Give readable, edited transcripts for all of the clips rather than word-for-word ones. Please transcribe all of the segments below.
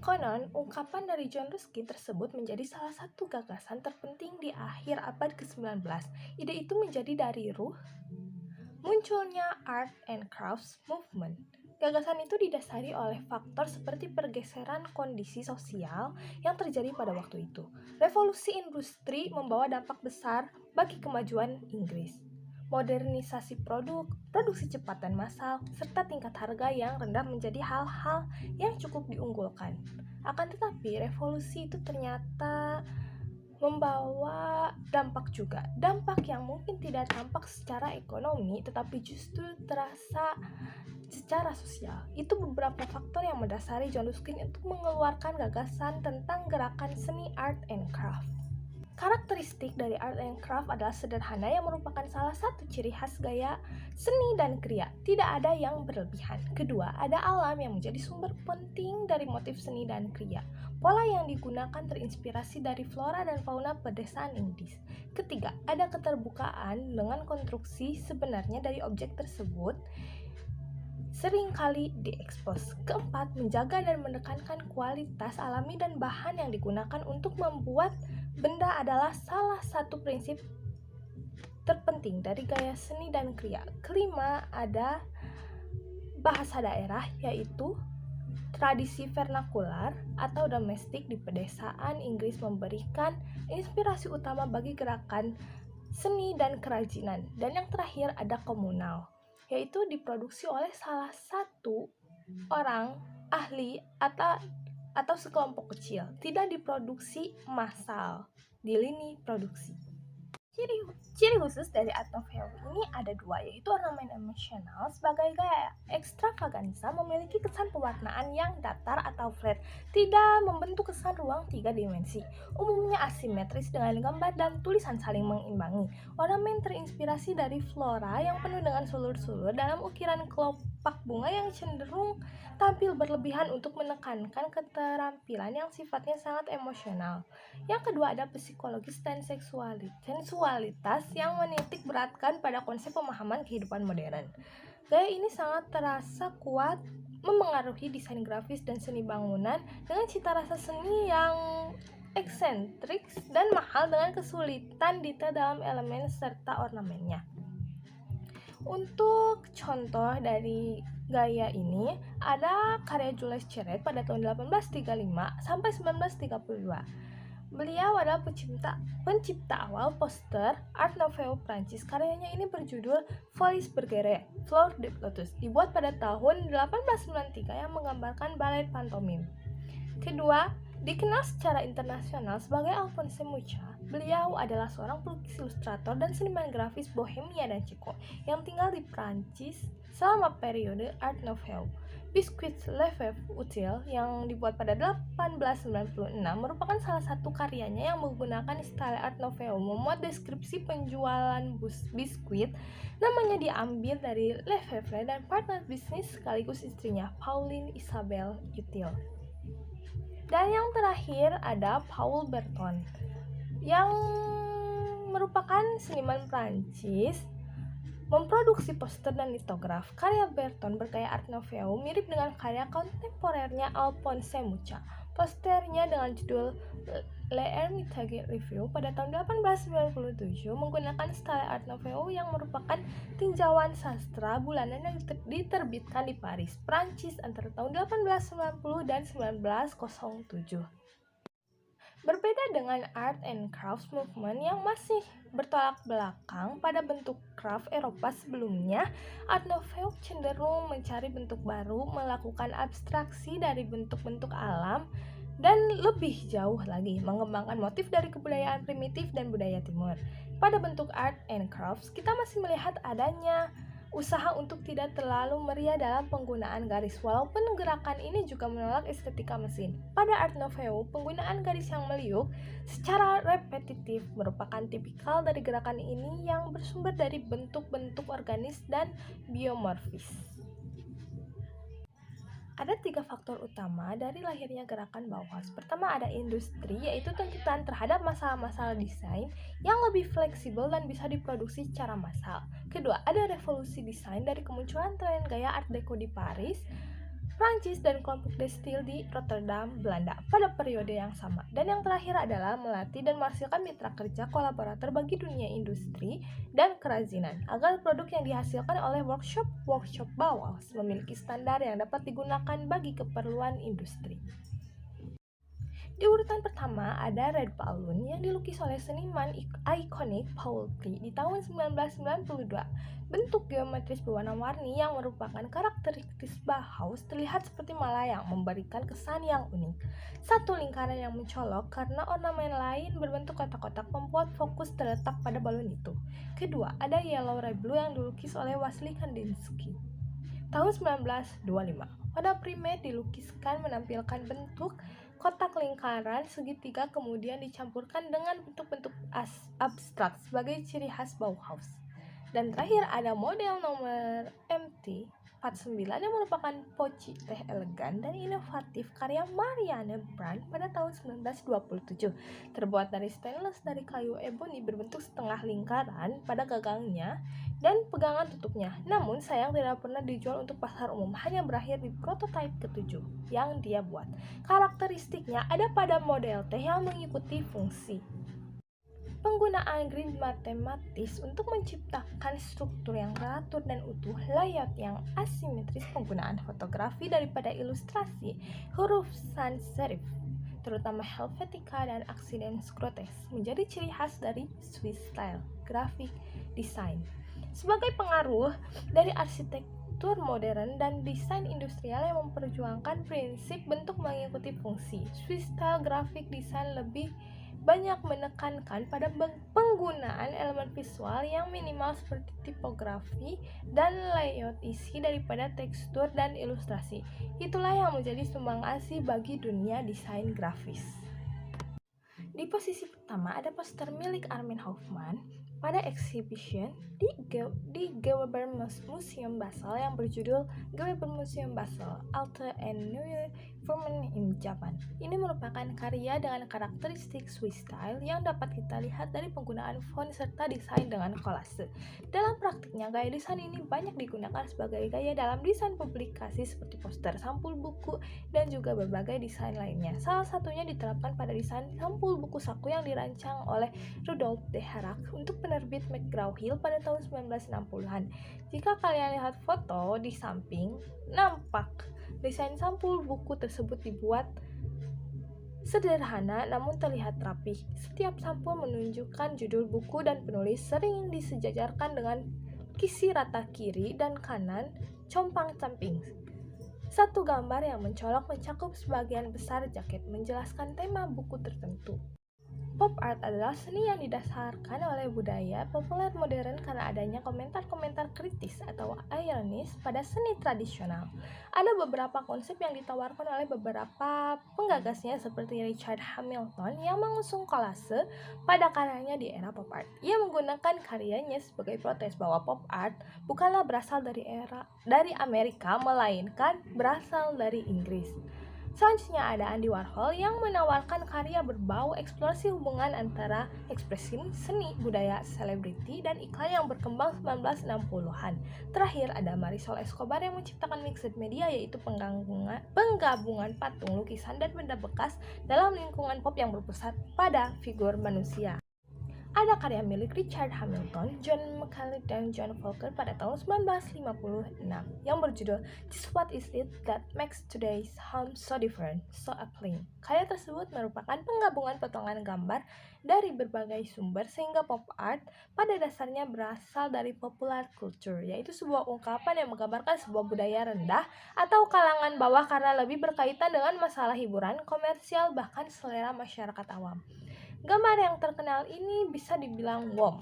Konon, ungkapan dari John Ruskin tersebut menjadi salah satu gagasan terpenting di akhir abad ke-19. Ide itu menjadi dari ruh munculnya Art and Crafts Movement. Gagasan itu didasari oleh faktor seperti pergeseran kondisi sosial yang terjadi pada waktu itu. Revolusi industri membawa dampak besar bagi kemajuan Inggris. Modernisasi produk, produksi cepat dan massal, serta tingkat harga yang rendah menjadi hal-hal yang cukup diunggulkan. Akan tetapi, revolusi itu ternyata membawa dampak juga. Dampak yang mungkin tidak tampak secara ekonomi, tetapi justru terasa secara sosial. Itu beberapa faktor yang mendasari John Ruskin untuk mengeluarkan gagasan tentang gerakan seni art and craft. Karakteristik dari art and craft adalah sederhana yang merupakan salah satu ciri khas gaya seni dan kriya. Tidak ada yang berlebihan. Kedua, ada alam yang menjadi sumber penting dari motif seni dan kriya. Pola yang digunakan terinspirasi dari flora dan fauna pedesaan Inggris. Ketiga, ada keterbukaan dengan konstruksi sebenarnya dari objek tersebut seringkali diekspos. Keempat, menjaga dan menekankan kualitas alami dan bahan yang digunakan untuk membuat benda adalah salah satu prinsip terpenting dari gaya seni dan kriya. Kelima, ada bahasa daerah, yaitu tradisi vernakular atau domestik di pedesaan Inggris memberikan inspirasi utama bagi gerakan seni dan kerajinan. Dan yang terakhir ada komunal, yaitu diproduksi oleh salah satu orang ahli atau sekelompok kecil, tidak diproduksi massal di lini produksi. Ciri khusus dari Art Nouveau ini ada dua, yaitu ornamen emosional sebagai gaya ekstravaganza memiliki kesan pewarnaan yang datar atau flat, tidak membentuk kesan ruang tiga dimensi, umumnya asimetris dengan gambar dan tulisan saling mengimbangi. Ornamen terinspirasi dari flora yang penuh dengan sulur-sulur dalam ukiran kelopak bunga yang cenderung tampil berlebihan untuk menekankan keterampilan yang sifatnya sangat emosional. Yang kedua ada psikologis dan sensualitas yang menitik beratkan pada konsep pemahaman kehidupan modern. Gaya ini sangat terasa kuat memengaruhi desain grafis dan seni bangunan dengan cita rasa seni yang eksentrik dan mahal dengan kesulitan detail dalam elemen serta ornamennya. Untuk contoh dari gaya ini ada karya Jules Cheret pada tahun 1835 sampai 1932. Beliau adalah pencipta awal poster Art Nouveau Prancis. Karyanya ini berjudul Folies Bergère, Fleur de Lotus, dibuat pada tahun 1893 yang menggambarkan balet pantomim. Kedua, dikenal secara internasional sebagai Alphonse Mucha. Beliau adalah seorang pelukis ilustrator dan seniman grafis Bohemia dan Ceko yang tinggal di Prancis selama periode Art Nouveau. Biscuit Le Fève Utile yang dibuat pada 1896 merupakan salah satu karyanya yang menggunakan style Art Nouveau. Memuat deskripsi penjualan biskuit, namanya diambil dari Lefèvre dan partner bisnis sekaligus istrinya, Pauline Isabelle Utile. Dan yang terakhir ada Paul Berton yang merupakan seniman Prancis memproduksi poster dan litograf. Karya Berton bergaya Art Nouveau mirip dengan karya kontemporernya Alphonse Mucha. Posternya dengan judul Le Hermitage Review pada tahun 1897 menggunakan style Art Nouveau yang merupakan tinjauan sastra bulanan yang diterbitkan di Paris, Prancis antara tahun 1890 dan 1907. Berbeda dengan Art and Crafts Movement yang masih bertolak belakang pada bentuk craft Eropa sebelumnya, Art Nouveau cenderung mencari bentuk baru, melakukan abstraksi dari bentuk-bentuk alam, dan lebih jauh lagi mengembangkan motif dari kebudayaan primitif dan budaya timur. Pada bentuk Art and Crafts, kita masih melihat adanya usaha untuk tidak terlalu meriah dalam penggunaan garis, walaupun gerakan ini juga menolak estetika mesin. Pada Art Nouveau, penggunaan garis yang meliuk secara repetitif merupakan tipikal dari gerakan ini yang bersumber dari bentuk-bentuk organis dan biomorfis. Ada 3 faktor utama dari lahirnya gerakan Bauhaus. Pertama ada industri, yaitu tuntutan terhadap masalah-masalah desain yang lebih fleksibel dan bisa diproduksi secara massal. Kedua, ada revolusi desain dari kemunculan tren gaya Art Deco di Paris. Prancis dan kelompok De Stijl di Rotterdam, Belanda pada periode yang sama. Dan yang terakhir adalah melatih dan menghasilkan mitra kerja kolaborator bagi dunia industri dan kerajinan agar produk yang dihasilkan oleh workshop Bauhaus memiliki standar yang dapat digunakan bagi keperluan industri. Di urutan pertama ada Red Balloon yang dilukis oleh seniman ikonik Paul Klee di tahun 1992. Bentuk geometris berwarna-warni yang merupakan karakteristik Bauhaus terlihat seperti melayang, memberikan kesan yang unik. Satu lingkaran yang mencolok karena ornamen lain berbentuk kotak-kotak membuat fokus terletak pada balon itu. Kedua, ada Yellow Red Blue yang dilukis oleh Wassily Kandinsky tahun 1925. Pada primate dilukiskan menampilkan bentuk kotak lingkaran segitiga kemudian dicampurkan dengan bentuk-bentuk abstrak sebagai ciri khas Bauhaus. Dan terakhir ada model nomor MT49 yang merupakan poci teh elegan dan inovatif karya Marianne Brandt pada tahun 1927. Terbuat dari stainless dari kayu ebony berbentuk setengah lingkaran pada gagangnya dan pegangan tutupnya. Namun sayang tidak pernah dijual untuk pasar umum, hanya berakhir di prototipe ke-7 yang dia buat. Karakteristiknya ada pada model teh yang mengikuti fungsi penggunaan grid matematis untuk menciptakan struktur yang teratur dan utuh, layout yang asimetris, penggunaan fotografi daripada ilustrasi, huruf sans serif, terutama Helvetica dan Accidents Grotesk, menjadi ciri khas dari Swiss style graphic design. Sebagai pengaruh dari arsitektur modern dan desain industrial yang memperjuangkan prinsip bentuk mengikuti fungsi, Swiss style graphic design lebih banyak menekankan pada penggunaan elemen visual yang minimal seperti tipografi dan layout isi daripada tekstur dan ilustrasi. Itulah yang menjadi sumbang asih bagi dunia desain grafis. Di posisi pertama ada poster milik Armin Hoffmann pada exhibition di Gewerber Museum Basel yang berjudul Gewerber Museum Basel, Arte and Neue Formen in Japan. Ini merupakan karya dengan karakteristik Swiss style yang dapat kita lihat dari penggunaan font serta desain dengan kolase. Dalam praktiknya, gaya desain ini banyak digunakan sebagai gaya dalam desain publikasi seperti poster, sampul buku, dan juga berbagai desain lainnya. Salah satunya diterapkan pada desain sampul buku saku yang dirancang oleh Rudolf de Harak untuk penerbit McGraw-Hill pada tahun 1960-an. Jika kalian lihat foto di samping, nampak desain sampul buku tersebut dibuat sederhana namun terlihat rapih. Setiap sampul menunjukkan judul buku dan penulis, sering disejajarkan dengan kisi rata kiri dan kanan compang-camping. Satu gambar yang mencolok mencakup sebagian besar jaket, menjelaskan tema buku tertentu. Pop art adalah seni yang didasarkan oleh budaya populer modern karena adanya komentar-komentar kritis atau ironis pada seni tradisional. Ada beberapa konsep yang ditawarkan oleh beberapa penggagasnya seperti Richard Hamilton yang mengusung kolase pada karyanya di era pop art. Ia menggunakan karyanya sebagai protes bahwa pop art bukanlah berasal dari Amerika melainkan berasal dari Inggris. Selanjutnya ada Andy Warhol yang menawarkan karya berbau eksplorasi hubungan antara ekspresi seni, budaya, selebriti, dan iklan yang berkembang 1960-an. Terakhir ada Marisol Escobar yang menciptakan mixed media, yaitu penggabungan patung, lukisan, dan benda bekas dalam lingkungan pop yang berpusat pada figur manusia. Ada karya milik Richard Hamilton, John McCallie, dan John Volker pada tahun 1956 yang berjudul Just What Is It That Makes Today's Home So Different, So Appealing. Karya tersebut merupakan penggabungan potongan gambar dari berbagai sumber sehingga pop art pada dasarnya berasal dari popular culture, yaitu sebuah ungkapan yang menggambarkan sebuah budaya rendah atau kalangan bawah karena lebih berkaitan dengan masalah hiburan, komersial, bahkan selera masyarakat awam. Gambar yang terkenal ini bisa dibilang WOM,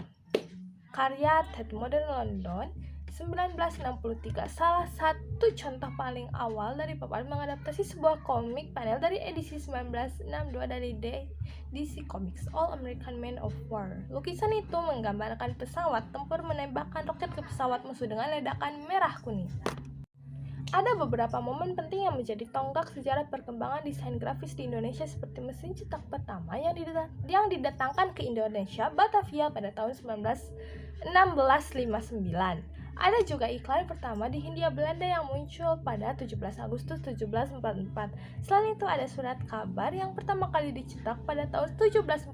karya Tate Modern London 1963, salah satu contoh paling awal dari pop art mengadaptasi sebuah komik panel dari edisi 1962 dari DC Comics, All American Men of War. Lukisan itu menggambarkan pesawat tempur menembakkan roket ke pesawat musuh dengan ledakan merah kuning. Ada beberapa momen penting yang menjadi tonggak sejarah perkembangan desain grafis di Indonesia seperti mesin cetak pertama yang didatangkan ke Indonesia, Batavia pada tahun 1659. Ada juga iklan pertama di Hindia Belanda yang muncul pada 17 Agustus 1744. Selain itu ada surat kabar yang pertama kali dicetak pada tahun 1744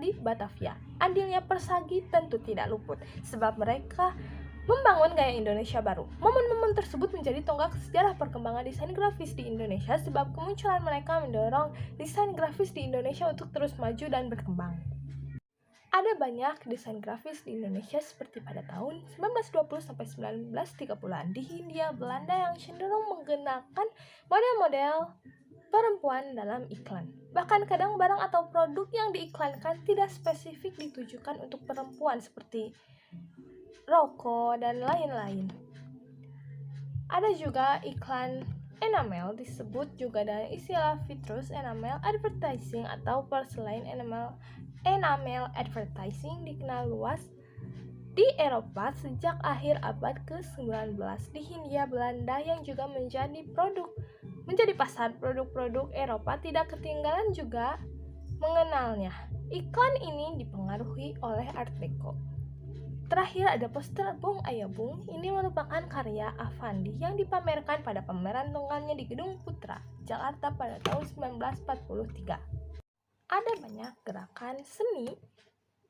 di Batavia. Andilnya Persagi tentu tidak luput, sebab mereka membangun gaya Indonesia baru. Momen-momen tersebut menjadi tonggak sejarah perkembangan desain grafis di Indonesia, sebab kemunculan mereka mendorong desain grafis di Indonesia untuk terus maju dan berkembang. Ada banyak desain grafis di Indonesia seperti pada tahun 1920-1930-an di Hindia Belanda yang cenderung menggunakan model-model perempuan dalam iklan. Bahkan kadang barang atau produk yang diiklankan tidak spesifik ditujukan untuk perempuan seperti rokok dan lain-lain. Ada juga iklan enamel, disebut juga dengan istilah vitreous enamel advertising atau porcelain enamel advertising, dikenal luas di Eropa sejak akhir abad ke-19. Di Hindia Belanda yang juga menjadi pasar produk-produk Eropa tidak ketinggalan juga mengenalnya. Iklan ini dipengaruhi oleh Art Deco. Terakhir ada poster Bung Aya Bung. Ini merupakan karya Avandi yang dipamerkan pada pameran tunggalnya di Gedung Putra, Jakarta pada tahun 1943. Ada banyak gerakan seni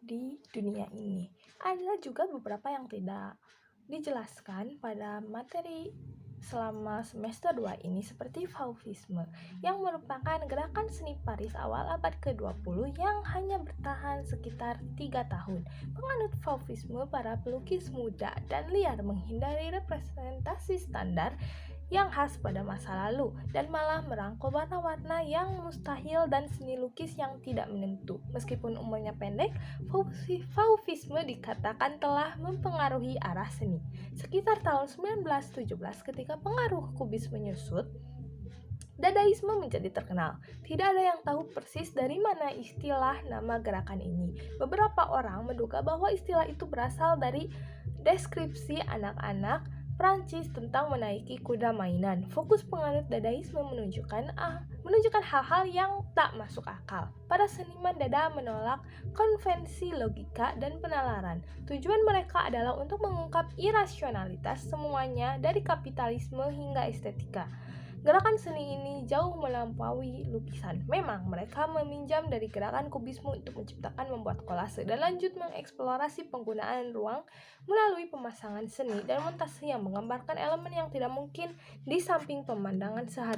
di dunia ini. Ada juga beberapa yang tidak dijelaskan pada materi selama semester 2 ini, seperti Fauvisme yang merupakan gerakan seni Paris awal abad ke-20 yang hanya bertahan sekitar 3 tahun. Penganut Fauvisme, para pelukis muda dan liar menghindari representasi standar yang khas pada masa lalu dan malah merangkul warna-warna yang mustahil dan seni lukis yang tidak menentu. Meskipun umurnya pendek, Fauvisme dikatakan telah mempengaruhi arah seni. Sekitar tahun 1917 ketika pengaruh Kubis menyusut, Dadaisme menjadi terkenal. Tidak ada yang tahu persis dari mana istilah nama gerakan ini. Beberapa orang menduga bahwa istilah itu berasal dari deskripsi anak-anak Prancis tentang menaiki kuda mainan. Fokus penganut Dadaisme menunjukkan hal-hal yang tak masuk akal. Para seniman Dada menolak konvensi logika dan penalaran. Tujuan mereka adalah untuk mengungkap irasionalitas semuanya, dari kapitalisme hingga estetika. Gerakan seni ini jauh melampaui lukisan. Memang mereka meminjam dari gerakan kubisme untuk menciptakan, membuat kolase, dan lanjut mengeksplorasi penggunaan ruang melalui pemasangan seni dan montase yang menggambarkan elemen yang tidak mungkin di samping pemandangan sehari.